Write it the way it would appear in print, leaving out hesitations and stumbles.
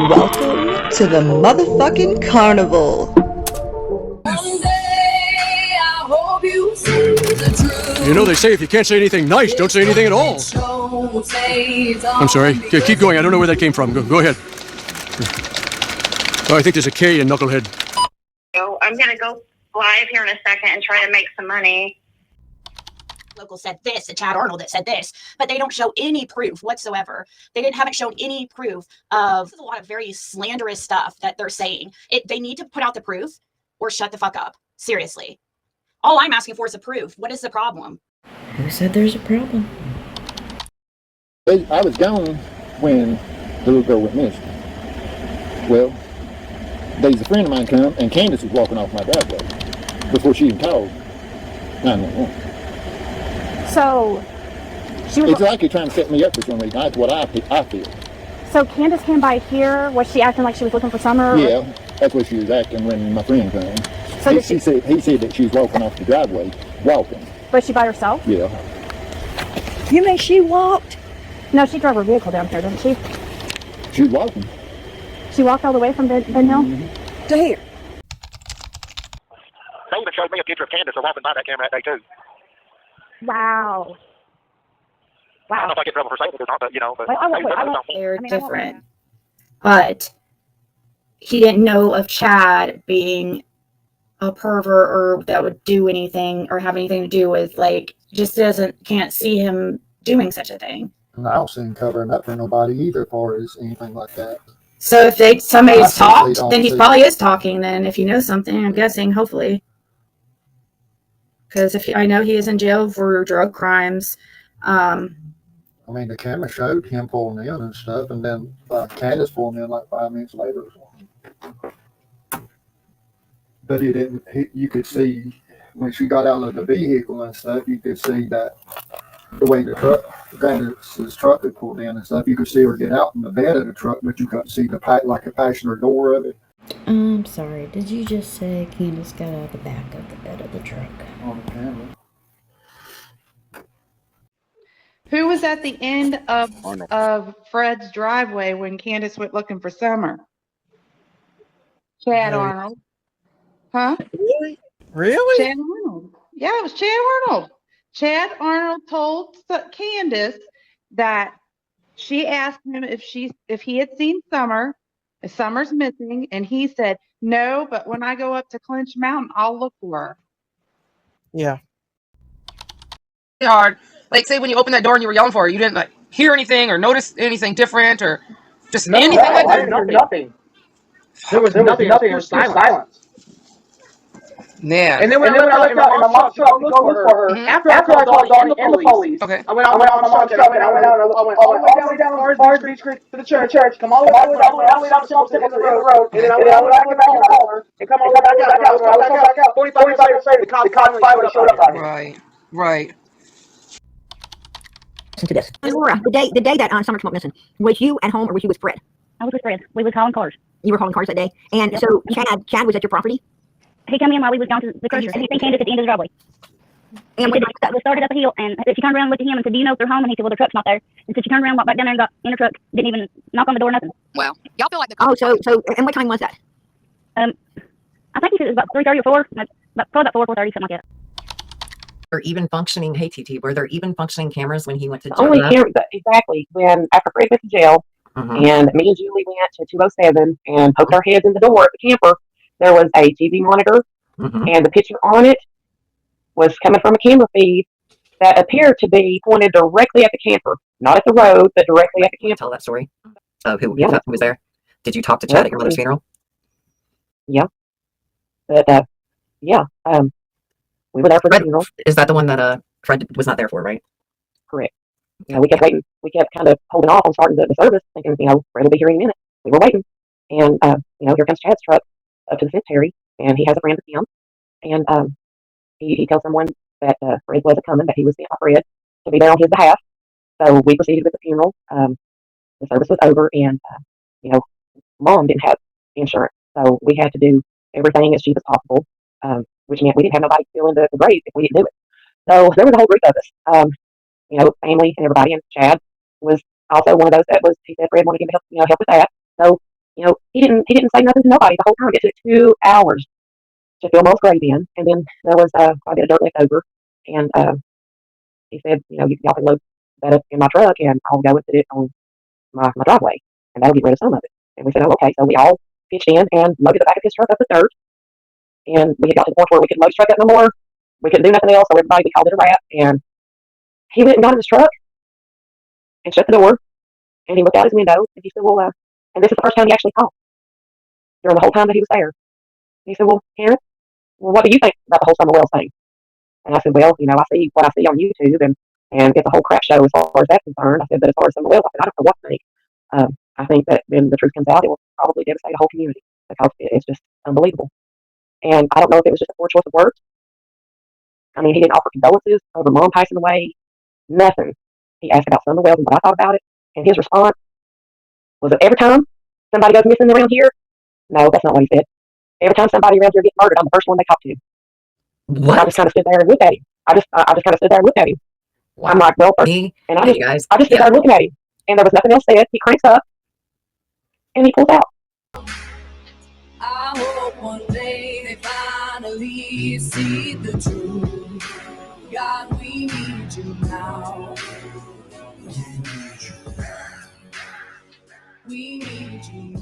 Welcome to the motherfucking carnival. You know they say if you can't say anything nice, don't say anything at all. I'm sorry. Keep going. I don't know where that came from. Go ahead. Oh, I think there's a K in Knucklehead. So I'm going to go live here in a second and try to make some money. Local said this, and Chad Arnold that said this, but they don't show any proof whatsoever. Haven't shown any proof of a lot of very slanderous stuff that they're saying. They need to put out the proof or shut the fuck up. Seriously. All I'm asking for is a proof. What is the problem? Who said there's a problem? I was gone when the little girl went missing. Well, there's a friend of mine come, and Candus was walking off my driveway before she even called 911. So, she was... It's like you're trying to set me up for some reason. That's what I feel. So Candus came by here. Was she acting like she was looking for Summer? Yeah, that's what she was acting when my friend came. So he said that she was walking off the driveway, walking. Was she by herself? Yeah. You mean she walked? No, she drove her vehicle down here, didn't she? She was walking. She walked all the way from Ben Hill? Mm-hmm. To here. They even showed me a picture of Candus walking by that camera that day, too. Wow. I don't know if I get in trouble for saying it or not, but, They're different. But he didn't know of Chad being a pervert or that would do anything or have anything to do with, can't see him doing such a thing. And I don't see him covering up for nobody either, as far as anything like that. So if somebody's talked, then he probably is talking then, if you know something, I'm guessing, hopefully. Because I know he is in jail for drug crimes. I mean, the camera showed him pulling in and stuff, and then Candus pulling in like 5 minutes later or something. But he didn't. You could see when she got out of the vehicle and stuff. You could see that the way the Candus's truck had pulled in and stuff. You could see her get out in the bed of the truck, but you couldn't see the passenger door of it. I'm sorry. Did you just say Candus got out the back of the bed of the truck? On the camera. Who was at the end of Fred's driveway when Candus went looking for Summer? Chad Arnold. Huh? Really? Chad Arnold. Yeah, it was Chad Arnold. Chad Arnold told Candus that she asked him if he had seen Summer, if Summer's missing, and he said, no, but when I go up to Clinch Mountain, I'll look for her. Yeah. Hard. Like, say when you opened that door and you were yelling for her, you didn't hear anything or notice anything different or just anything like that? Nothing. There was nothing. There was silence. Yeah. And then when I looked out in my mom's truck to go look for her, after I called Donnie and the police, okay. I went out in my mom's truck and I went all the way down Beach Creek to the church, come all the way down to the road, and then I went back in the car and come all the way back out. So I was back out 45 minutes later, the cops finally showed up on me. Right. Listen to this. Laura, the day that Summer went missing, was you at home or was you with Fred? I was with Fred. We were calling cars. You were calling cars that day? And yep. So Chad was at your property? He came in while we was down to the grocery, and he seen Candus at the end of the driveway. And we started up a hill, and she turned around and looked at him and said, do you know if they're home? And he said, well, their truck's not there. And so she turned around, walked back down there and got in her truck, didn't even knock on the door, nothing. Well, y'all feel like and what time was that? I think he said it was about 3:30 or 4, probably about 4:30, something like that. Or even functioning, hey TT, were there even functioning cameras when he went to jail? Only here, exactly. When after Fred went to jail, and me and Julie went to 207 and poked our heads in the door at the camper, there was a TV monitor, and the picture on it was coming from a camera feed that appeared to be pointed directly at the camper, not at the road, but directly at the camper. Tell that story. Who was there? Did you talk to Chad at your mother's funeral? Yeah. But we were there for the funeral. Is that the one that Fred was not there for, right? Correct. We kept waiting. We kept kind of holding off on starting the service, thinking, Fred will be here in a minute. We were waiting. And, here comes Chad's truck up to the cemetery, and he has a friend with him. And he tells someone that Fred wasn't coming, that he was sent by Fred to be there on his behalf. So we proceeded with the funeral. The service was over, and, Mom didn't have insurance. So we had to do everything as cheap as possible, which meant we didn't have nobody to fill in the grave if we didn't do it. So there was a whole group of us, family and everybody, and Chad was Also, one of those that was, he said Fred wanted him to help, help with that. So, he didn't say nothing to nobody the whole time. It took 2 hours to fill Mo's grave in, and then there was quite a bit of dirt left over. And he said, y'all can load that up in my truck, and I'll go and put it on my driveway, and that'll get rid of some of it. And we said, oh, okay. So we all pitched in and loaded the back of his truck up with dirt. And we had got to the point where we couldn't load his truck up no more. We couldn't do nothing else, so everybody, we called it a wrap. And he went and got in his truck and shut the door. And he looked out his window, and he said, well, and this is the first time he actually called during the whole time that he was there. And he said, well, Karen, what do you think about the whole Summer Wells thing? And I said, well, I see what I see on YouTube, and it's a whole crap show as far as that's concerned. I said, but as far as Summer Wells, I said, I don't know what to think. I think that when the truth comes out, it will probably devastate a whole community because it's just unbelievable. And I don't know if it was just a poor choice of words. I mean, he didn't offer condolences over Mom passing away. Nothing. He asked about Summer Wells and what I thought about it. And his response was that every time somebody goes missing around here, no, that's not what he said. Every time somebody around here gets murdered, I'm the first one they talk to. What? I just kind of stood there and looked at him. I just kind of stood there and looked at him. Wow. I'm like, well, and I just stood there looking at him, and there was nothing else said. He cranks up, and he pulls out. I hope one day they finally see the truth. God, we need you now. We need you